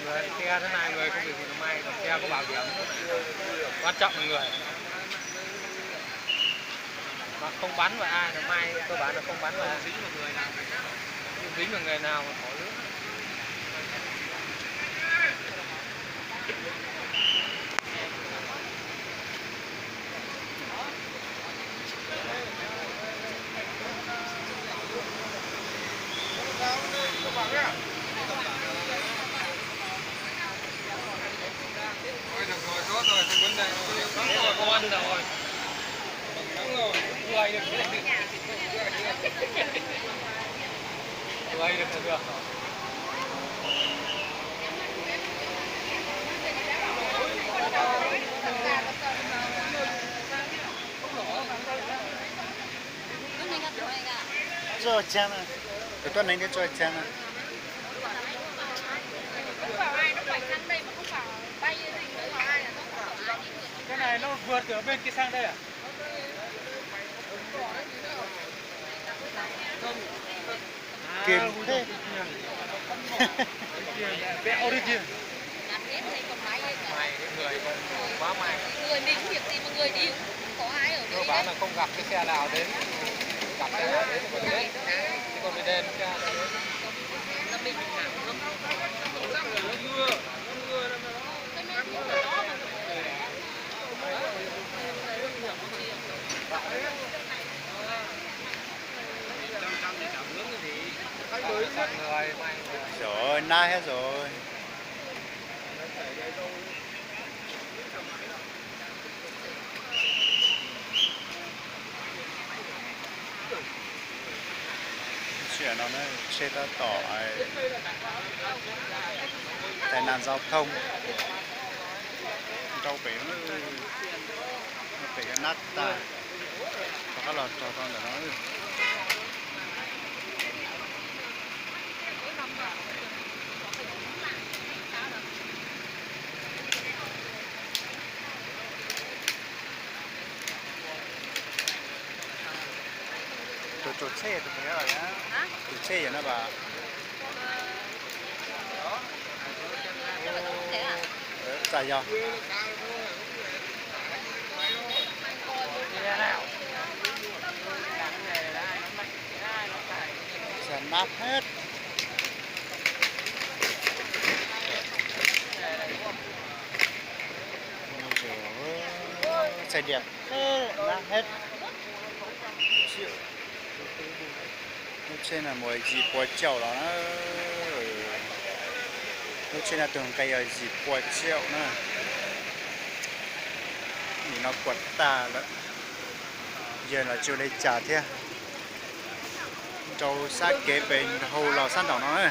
Người xe thế này người không việc gì nó may, còn xe có bảo hiểm quan trọng là người mà không bắn vào ai là may, cơ bản là không bắn vào ai, dính vào người nào mà khỏi nước. Tốt rồi, không vấn đề rồi. Không ăn rồi. Người được cái này. Người được là được. cho chén này, cái tuần này đi cho chén này. Không bảo ai nó phải sang đây mà không bảo bay gì, không bảo ai là không bảo ai. Cái này nó vượt từ bên kia sang đây à? Kim thế. Vẹo đi kia. Mày người còn quá may. người mình việc gì mà người đi không có ai ở Cơ đây. bản là không gặp cái xe nào đến, gặp xe nào đến còn đến, chứ còn đi đêm xe Là mình làm không? người may. Rồi nai hết rồi. Chuyện nó xe ta tỏ tai nạn giao thông trâu bể nó bể nát ta và các lọt trò con của nó chuột xe tôi thấy rồi á, chuột xe vậy nó bà. Chạy vô. Xe nát hết. Xe đẹp thế nát hết. Chịu. Trên là một gì bò chậu đó nó trên là tường cây ở gì bò chậu nữa thì nó quật ta đó giờ là chưa đây trả thế trâu sát kế bên hầu lò săn đỏ nó ấy.